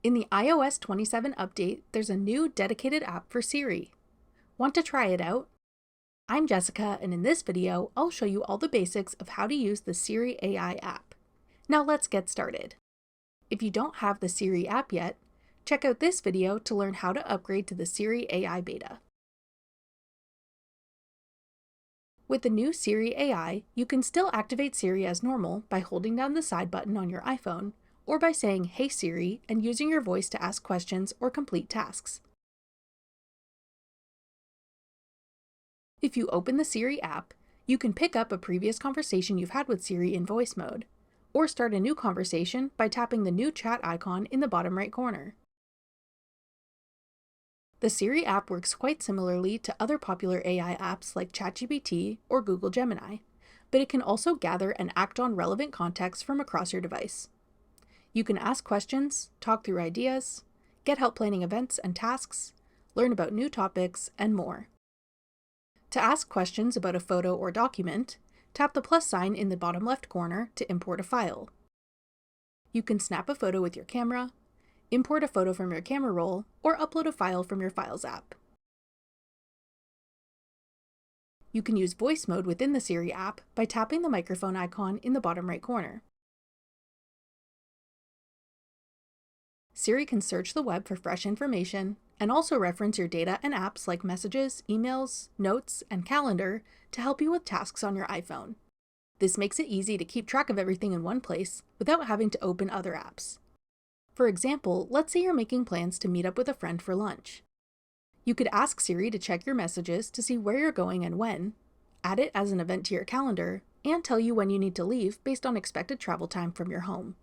In the iOS 27 update, there's a new dedicated app for Siri. Want to try it out? I'm Jessica, and in this video, I'll show you all the basics of how to use the Siri AI app. Now let's get started. If you don't have the Siri app yet, check out this video to learn how to upgrade to the Siri AI beta. With the new Siri AI, you can still activate Siri as normal by holding down the side button on your iPhone, or by saying Hey Siri and using your voice to ask questions or complete tasks. If you open the Siri app, you can pick up a previous conversation you've had with Siri in voice mode, or start a new conversation by tapping the new chat icon in the bottom right corner. The Siri app works quite similarly to other popular AI apps like ChatGPT or Google Gemini, but it can also gather and act on relevant context from across your device. You can ask questions, talk through ideas, get help planning events and tasks, learn about new topics, and more. To ask questions about a photo or document, tap the plus sign in the bottom left corner to import a file. You can snap a photo with your camera, import a photo from your camera roll, or upload a file from your Files app. You can use voice mode within the Siri app by tapping the microphone icon in the bottom right corner. Siri can search the web for fresh information and also reference your data and apps like messages, emails, notes, and calendar to help you with tasks on your iPhone. This makes it easy to keep track of everything in one place without having to open other apps. For example, let's say you're making plans to meet up with a friend for lunch. You could ask Siri to check your messages to see where you're going and when, add it as an event to your calendar, and tell you when you need to leave based on expected travel time from your home.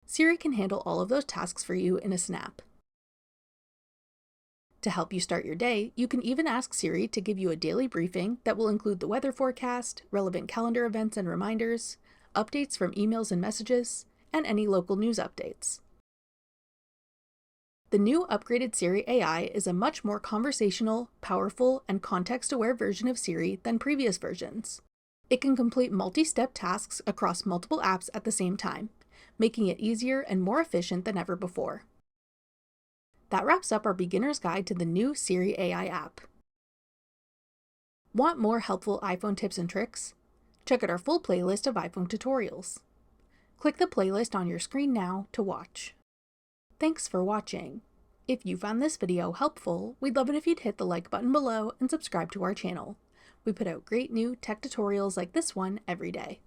Siri can handle all of those tasks for you in a snap. To help you start your day, you can even ask Siri to give you a daily briefing that will include the weather forecast, relevant calendar events and reminders, updates from emails and messages, and any local news updates. The new upgraded Siri AI is a much more conversational, powerful, and context-aware version of Siri than previous versions. It can complete multi-step tasks across multiple apps at the same time, making it easier and more efficient than ever before. That wraps up our beginner's guide to the new Siri AI app. Want more helpful iPhone tips and tricks? Check out our full playlist of iPhone tutorials. Click the playlist on your screen now to watch. Thanks for watching. If you found this video helpful, we'd love it if you'd hit the like button below and subscribe to our channel. We put out great new tech tutorials like this one every day.